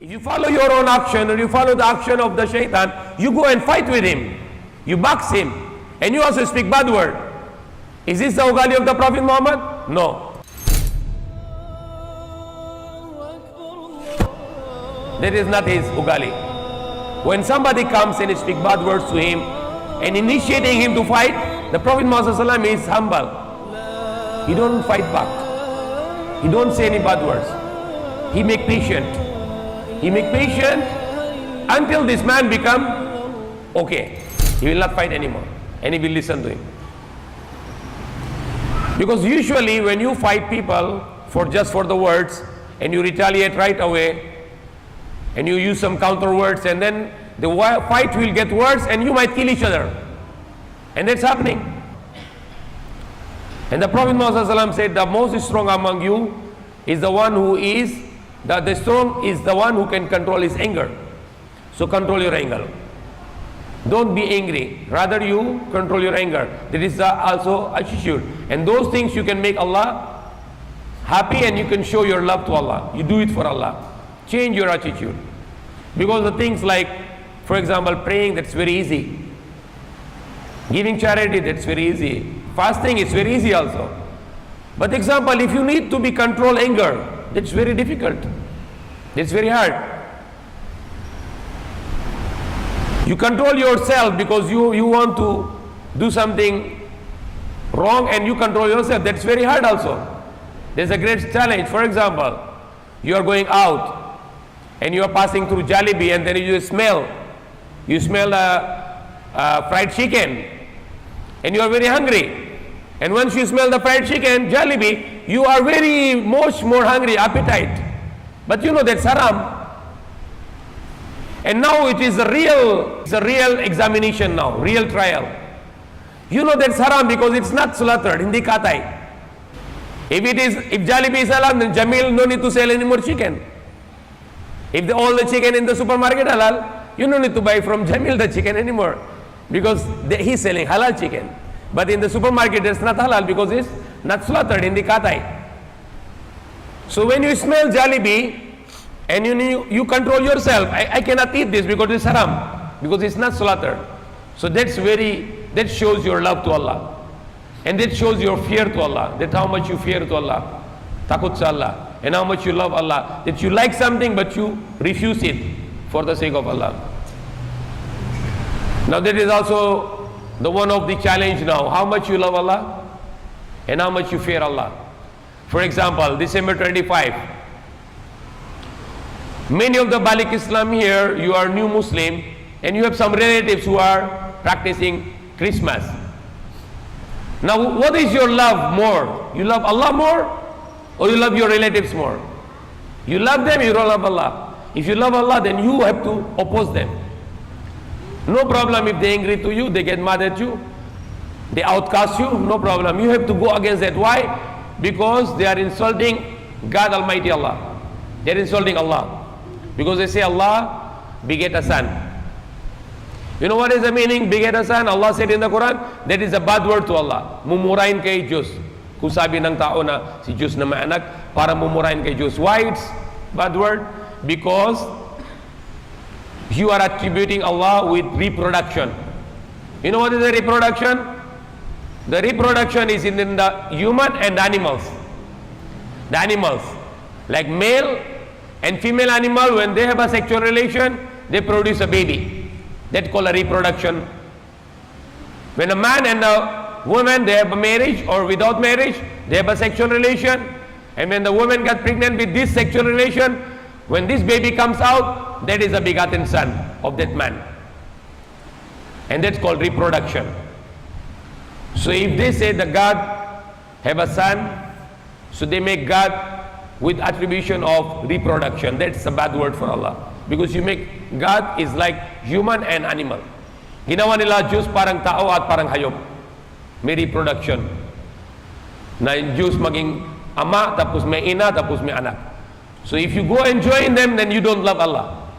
If you follow your own action or you follow the action of the shaitan, you go and fight with him. You box him. And you also speak bad word. Is this the ugali of the Prophet Muhammad? No. That is not his ugali. When somebody comes and speak bad words to him and initiating him to fight, the Prophet Muhammad is humble. He don't fight back. He don't say any bad words. He make patient. He make patient until this man become okay. He will not fight anymore and he will listen to him. Because usually when you fight people for just for the words and you retaliate right away and you use some counter words and then the fight will get worse and you might kill each other. And that's happening. And the Prophet Muhammad said, the most strong among you is the one who is, the strong is the one who can control his anger. So control your anger. Don't be angry. Rather you control your anger. That is also attitude. And those things you can make Allah happy and you can show your love to Allah. You do it for Allah. Change your attitude. Because the things like, for example, praying, that's very easy. Giving charity, that's very easy. Fasting is very easy also. But example, if you need to be control anger, that's very difficult. It's very hard. You control yourself because you want to do something wrong and you control yourself. That's very hard also. There's a great challenge. For example, you are going out and you are passing through Jollibee and then you smell fried chicken and you are very hungry. And once you smell the fried chicken, Jollibee, you are very much more hungry, appetite. But you know that's haram. And now it's a real examination now, real trial. You know that's haram because it's not slaughtered, hindi katay. If Jollibee is halal, then Jamil no need to sell any more chicken. If all the chicken in the supermarket halal, you don't need to buy from Jamil the chicken anymore because he's selling halal chicken. But in the supermarket it's not halal because it's not slaughtered in the katay. So when you smell Jollibee and you control yourself, I cannot eat this because it's haram, because it's not slaughtered. So that shows your love to Allah. And that shows your fear to Allah, that how much you fear to Allah, takut sa Allah, and how much you love Allah, that you like something but you refuse it for the sake of Allah. Now that is also the one of the challenge now, how much you love Allah and how much you fear Allah. For example, December 25, many of the Balik Islam here, you are new Muslim and you have some relatives who are practicing Christmas. Now what is your love more? You love Allah more or you love your relatives more? You love them, you don't love Allah. If you love Allah, then you have to oppose them. No problem if they're angry to you, they get mad at you, they outcast you, no problem. You have to go against that. Why? Because they are insulting God Almighty Allah. They are insulting Allah. Because they say Allah beget a son. You know what is the meaning, beget a son? Allah said in the Quran, that is a bad word to Allah. Mumurahin kay Diyos. Kung sabi ng tao na si Diyos na may anak, para mumurahin kay Diyos. Why it's bad word? Because you are attributing Allah with reproduction. You know what is the reproduction? The reproduction is in the human and animals. The animals, like male and female animal, when they have a sexual relation, they produce a baby. That's called a reproduction. When a man and a woman, they have a marriage or without marriage, they have a sexual relation. And when the woman got pregnant with this sexual relation, when this baby comes out, that is a begotten son of that man. And that's called reproduction. So if they say that God have a son, so they make God with attribution of reproduction. That's a bad word for Allah. Because you make God is like human and animal. Ginawa nila Diyos parang tao at parang hayop. May reproduction. Na yung Diyos maging ama, tapos may ina, tapos may anak. So if you go and join them, then you don't love Allah.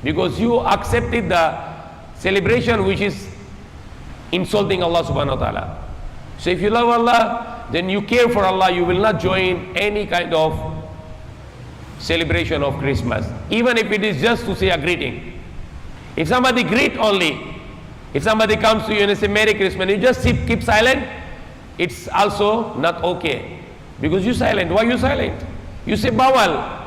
Because you accepted the celebration which is insulting Allah subhanahu wa ta'ala. So if you love Allah, then you care for Allah, you will not join any kind of celebration of Christmas, even if it is just to say a greeting. If somebody greet only, if somebody comes to you and say Merry Christmas, you just keep silent, it's also not okay. Because you silent. Why you silent? You say bawal.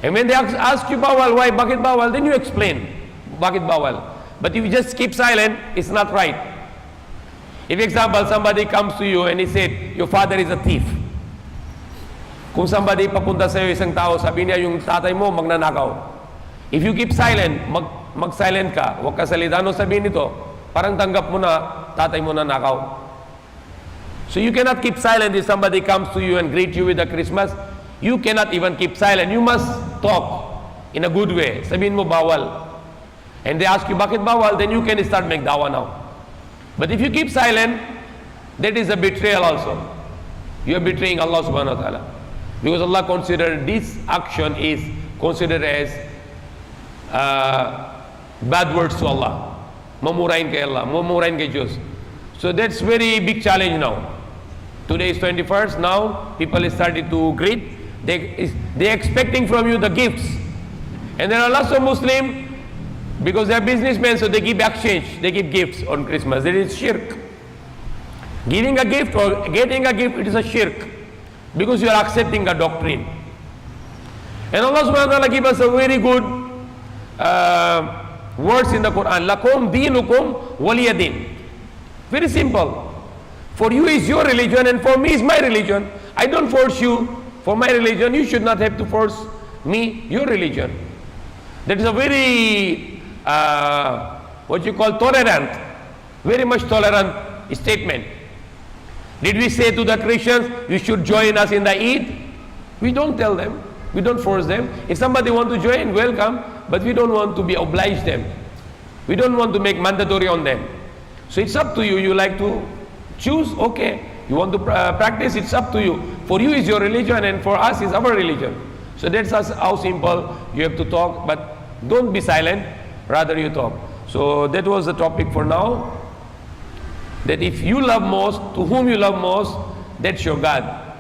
And when they ask you bawal, why bakit bawal, then you explain bakit bawal. But if you just keep silent, it's not right. If, example, somebody comes to you and he said, your father is a thief. Kung somebody papunta sa'yo isang tao, sabi niya yung tatay mo magnanakaw. If you keep silent, mag-silent ka, huwag ka salita. Ano sabihin nito? Parang tanggap mo na tatay mo nanakaw. So you cannot keep silent if somebody comes to you and greet you with a Christmas. You cannot even keep silent. You must talk in a good way. Sabihin mo bawal. And they ask you, bakit bawal? Then you can start make dawa now. But if you keep silent, that is a betrayal also. You are betraying Allah subhanahu wa ta'ala. Because Allah considered this action is considered as bad words to Allah. Mamurain kay Allah, mamurain kay Diyos. So that's very big challenge now. Today is 21st, now people is starting to greet. They're expecting from you the gifts. And there are lots of Muslims, because they are businessmen, so they give exchange, they give gifts on Christmas. It is shirk. Giving a gift or getting a gift, it is a shirk. Because you are accepting a doctrine. And Allah subhanahu wa ta'ala give us a very good words in the Quran. Lakum dinukum waliyadin. Very simple. For you is your religion and for me is my religion. I don't force you for my religion. You should not have to force me your religion. That is a very what you call tolerant, very much tolerant statement. Did we say to the Christians, you should join us in the Eid? We don't tell them, we don't force them. If somebody want to join, welcome, but we don't want to be obliged them. We don't want to make mandatory on them. So it's up to you. You like to choose, okay. You want to practice, it's up to you. For you is your religion and for us is our religion. So that's how simple you have to talk, but don't be silent. Rather you talk. So that was the topic for now. That if you love most, to whom you love most, that's your God.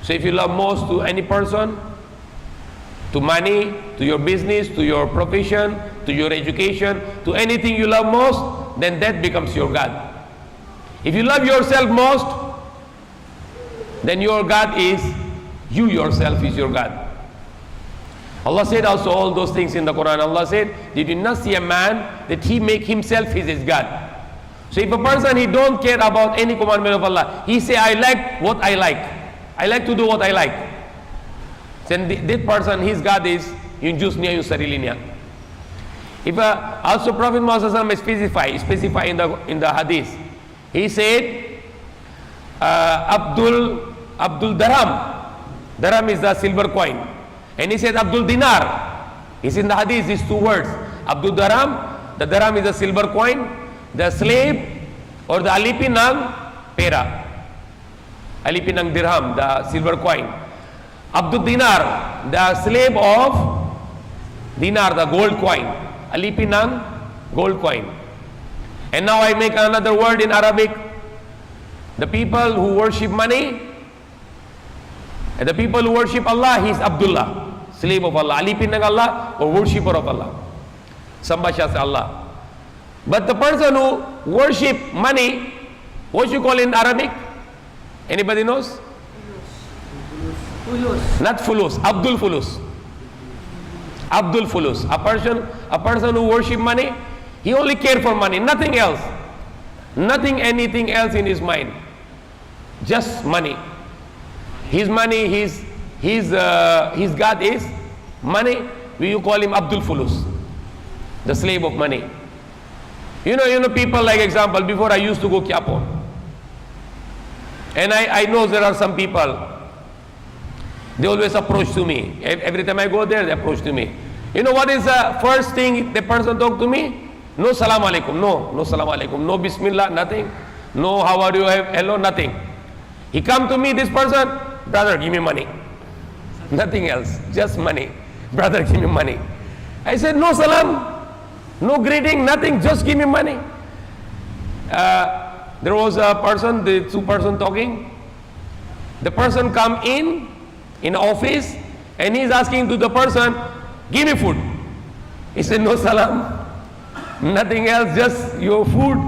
So if you love most to any person, to money, to your business, to your profession, to your education, to anything you love most, then that becomes your God. If you love yourself most, then your God is, you yourself is your God. Allah said also all those things in the Quran. Allah said, did you not see a man that he make himself his God? So if a person, he don't care about any commandment of Allah, he say, I like what I like. I like to do what I like. Then that person, his God is, yung Diyos niya, yung sarili niya. If also Prophet Muhammad specify in the hadith, he said, Abdul Dirham is the silver coin. And he said Abdul Dinar. It's in the hadith, these two words. Abdul Dirham, the dirham is a silver coin. The slave or the alipin ng pera. Alipin ng dirham, the silver coin. Abdul Dinar, the slave of dinar, the gold coin. Alipin ng gold coin. And now I make another word in Arabic. The people who worship money, and the people who worship Allah, he is Abdullah, slave of Allah, alipin ng Allah or worshipper of Allah. Samba siya sa Allah. But the person who worship money, what you call in Arabic? Anybody knows? Fulus. Not fulus, Abdul fulus. Abdul fulus. A person who worship money, he only care for money, nothing else. Nothing, anything else in his mind. Just money. His money, his God is money. We call him Abdul Fulus, the slave of money. You know people, like example, before I used to go Quiapo. And I know there are some people, they always approach to me. Every time I go there, they approach to me. You know what is the first thing the person talk to me? No salam alaikum, no salam alaikum, no bismillah, nothing. No how are you, hello, nothing. He come to me, this person, brother, give me money. Nothing else, just money. Brother, give me money. I said, no salam, no greeting, nothing, just give me money. There was a person, the two person talking. The person come in office, And he's asking to the person, give me food. He said, no salam, nothing else, just your food.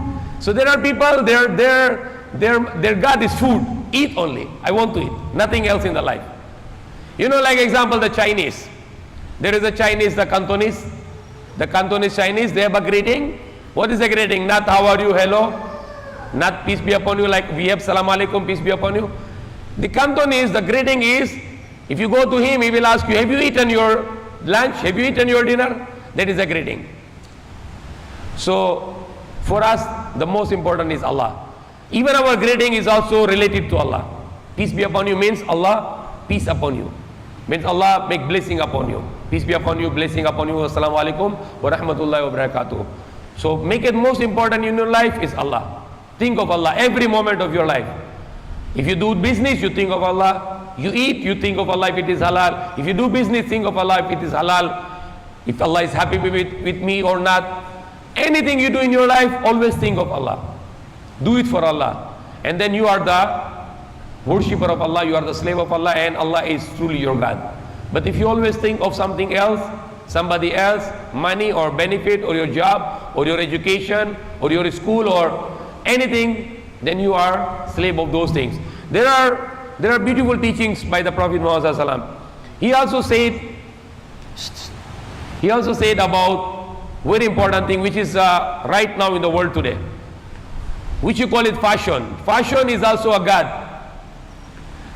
So there are people, their God is food. Eat only. I want to eat. Nothing else in the life. You know, like example, the Chinese. There is a Chinese, the Cantonese. The Cantonese Chinese, they have a greeting. What is the greeting? Not how are you, hello. Not peace be upon you, like we have salam alaikum, peace be upon you. The Cantonese, the greeting is, if you go to him, he will ask you, have you eaten your lunch? Have you eaten your dinner? That is a greeting. So, for us, the most important is Allah. Even our greeting is also related to Allah. Peace be upon you means Allah, peace upon you. Means Allah make blessing upon you. Peace be upon you, blessing upon you. Assalamu alaikum wa rahmatullahi wa barakatuh. So make it most important in your life is Allah. Think of Allah every moment of your life. If you do business, you think of Allah. You eat, you think of Allah if it is halal. If you do business, think of Allah if it is halal. If Allah is happy with me or not. Anything you do in your life, always think of Allah. Do it for Allah. And then you are the worshipper of Allah, you are the slave of Allah, and Allah is truly your God. But if you always think of something else, somebody else, money or benefit or your job or your education or your school or anything, then you are slave of those things. There are beautiful teachings by the Prophet Muhammad sallallahu alaihi wasallam. He also said about very important thing which is right now in the world today, which you call it fashion. Fashion is also a god.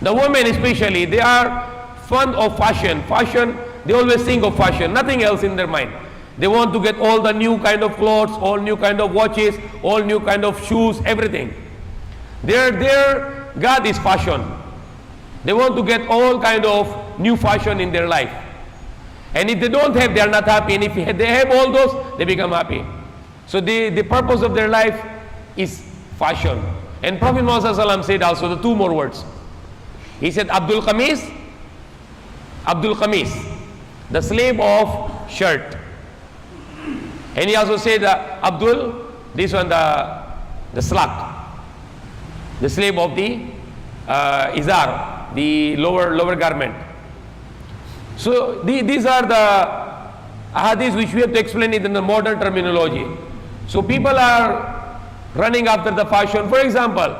The women especially, they are fond of fashion. Fashion, they always think of fashion, nothing else in their mind. They want to get all the new kind of clothes, all new kind of watches, all new kind of shoes, everything. Their God is fashion. They want to get all kind of new fashion in their life. And if they don't have, they are not happy. And if they have all those, they become happy. So the purpose of their life is fashion. And Prophet Muhammad sallallahu alaihi wasallam said also the two more words. He said, Abdul Qamis, the slave of shirt. And he also said, Abdul, this one, the slak, the slave of the izar, the lower garment. So these are the hadiths which we have to explain it in the modern terminology. So people are running after the fashion. For example,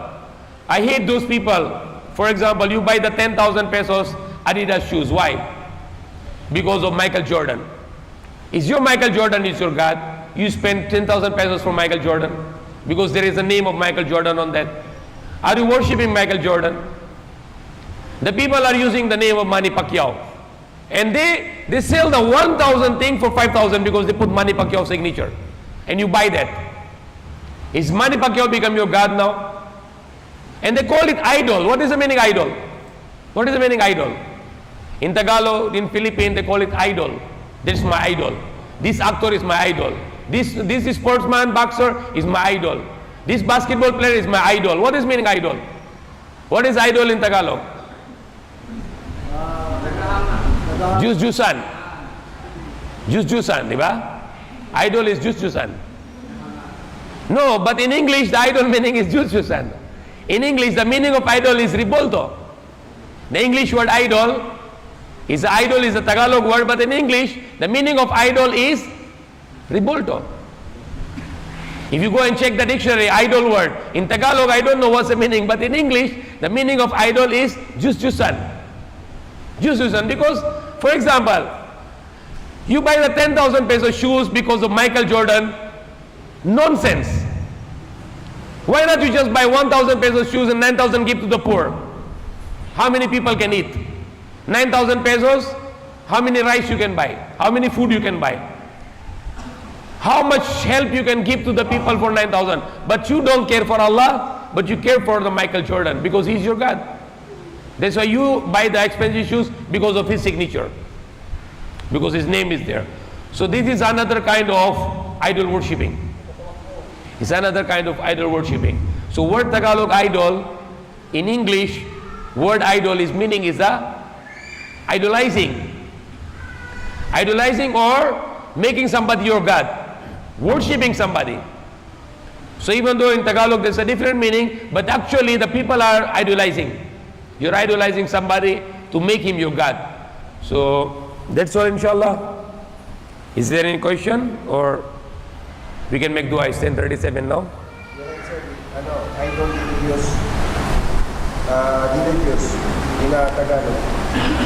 I hate those people. For example, you buy the 10,000 pesos Adidas shoes. Why? Because of Michael Jordan. Is your Michael Jordan is your God? You spend 10,000 pesos for Michael Jordan because there is a name of Michael Jordan on that. Are you worshipping Michael Jordan? The people are using the name of Manny Pacquiao. And they sell the 1,000 thing for 5,000 because they put Manny Pacquiao signature. And you buy that. Is Manny Pacquiao become your God now? And they call it idol. What is the meaning idol? What is the meaning idol? In Tagalog, in Philippines, they call it idol. This is my idol. This actor is my idol. This sportsman, boxer is my idol. This basketball player is my idol. What is meaning idol? What is idol in Tagalog? Jus-jusan. Jus-jusan, di ba? Idol is jus-jusan. No, but in English, the idol meaning is jus-jusan. In English, the meaning of idol is ribolto. The English word idol is a Tagalog word, but in English, the meaning of idol is ribolto. If you go and check the dictionary, idol word, in Tagalog, I don't know what's the meaning, but in English, the meaning of idol is jus-jusan. Jus-jusan, because, for example, you buy the 10,000 peso shoes because of Michael Jordan, nonsense. Why not you just buy 1,000 pesos shoes and 9,000 give to the poor? How many people can eat? 9,000 pesos, how many rice you can buy? How many food you can buy? How much help you can give to the people for 9,000? But you don't care for Allah, but you care for the Michael Jordan because he's your God. That's why you buy the expensive shoes because of his signature, because his name is there. So this is another kind of idol worshipping. It's another kind of idol worshipping. So word Tagalog idol, in English, word idol is meaning is idolizing. Idolizing or making somebody your God. Worshipping somebody. So even though in Tagalog there's a different meaning, but actually the people are idolizing. You're idolizing somebody to make him your God. So that's all, inshallah. Is there any question, or we can make dua? It's 10:37 now. Idol Diyos, Diyos, in Tagalog.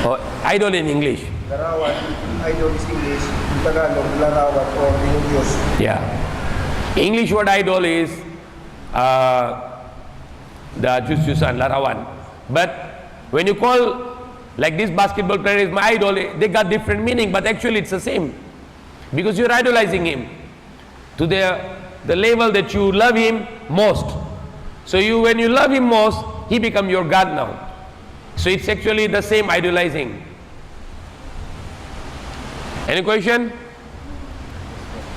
Oh, idol in English. Larawan, idol is English, in Tagalog, larawan or Diyos. Yeah. English word idol is the Jus-Jusan, larawan. But when you call, like this basketball player is my idol, they got different meaning, but actually it's the same. Because you're idolizing him to the level that you love him most. So when you love him most, he become your God now. So it's actually the same idolizing. Any question?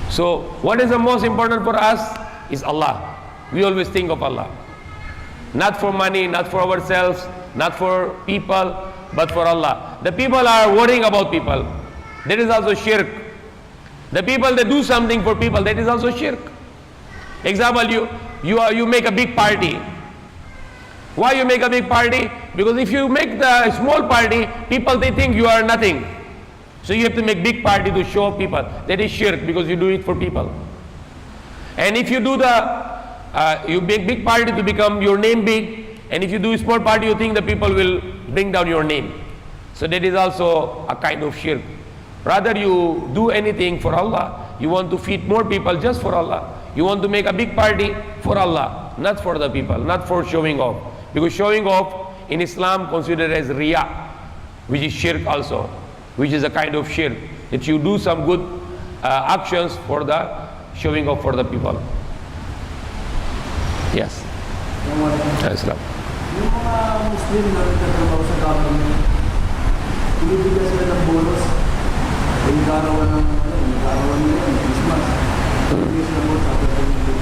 So what is the most important for us is Allah. We always think of Allah. Not for money, not for ourselves, not for people, but for Allah. The people are worrying about people. That is also shirk. The people that do something for people, that is also shirk. Example, you make a big party. Why you make a big party? Because if you make the small party, people they think you are nothing. So you have to make big party to show people. That is shirk, because you do it for people. And if you do you make big party to become your name big, and if you do a small party, you think the people will bring down your name. So that is also a kind of shirk. Rather you do anything for Allah. You want to feed more people just for Allah. You want to make a big party for Allah, not for the people, not for showing off. Because showing off in Islam considered as riya, which is shirk also, which is a kind of shirk, that you do some good actions for the showing off for the people. Yes. Islam. Yung mga Muslim na nagtatrabaho sa government, binibigyan sila ng bonus. Yung karawan nila yung Christmas. Binibigyan sila bonus sa government.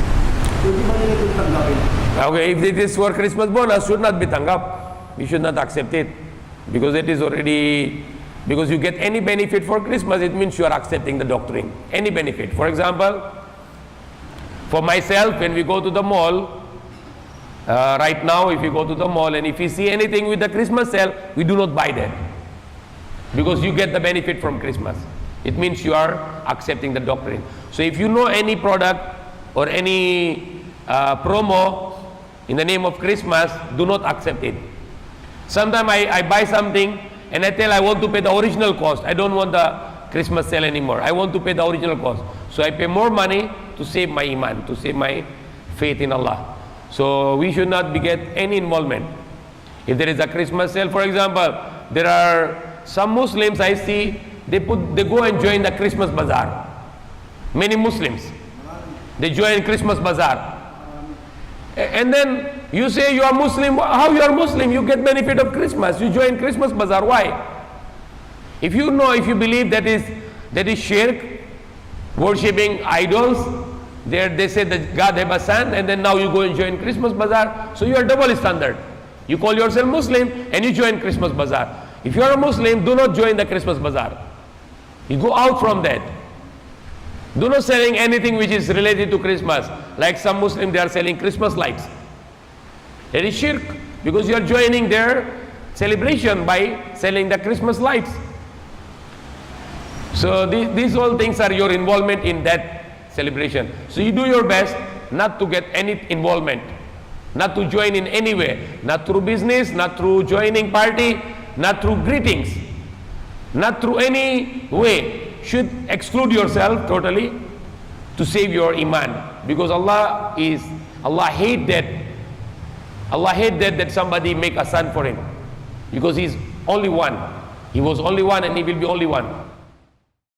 Pwede ba nila ito tanggapin? Okay, if it is for Christmas bonus, should not be tanggap. We should not accept it. Because it is already, because you get any benefit for Christmas, it means you are accepting the doctrine. Any benefit. For example, for myself, when we go to the mall, right now, if you go to the mall and if you see anything with the Christmas sale, we do not buy that. Because you get the benefit from Christmas. It means you are accepting the doctrine. So if you know any product or any promo in the name of Christmas, do not accept it. Sometimes I buy something and I tell I want to pay the original cost. I don't want the Christmas sale anymore. I want to pay the original cost. So I pay more money to save my iman, to save my faith in Allah. So we should not get any involvement. If there is a Christmas sale, for example, there are some Muslims I see, they go and join the Christmas bazaar. Many Muslims, they join Christmas bazaar. And then you say you are Muslim. How you are Muslim? You get benefit of Christmas. You join Christmas bazaar. Why? If you know, if you believe that is shirk, worshipping idols, they say that God have a son, and then now you go and join Christmas bazaar. So you are double standard. You call yourself Muslim and you join Christmas bazaar. If you are a Muslim, do not join the Christmas bazaar. You go out from that. Do not selling anything which is related to Christmas. Like some Muslims, they are selling Christmas lights. That is shirk, because you are joining their celebration by selling the Christmas lights. So these all things are your involvement in that celebration. So you do your best not to get any involvement, not to join in any way, not through business, not through joining party, not through greetings, not through any way. Should exclude yourself totally to save your iman, because Allah hate that somebody make a son for him, because he's only one. He was only one and he will be only one.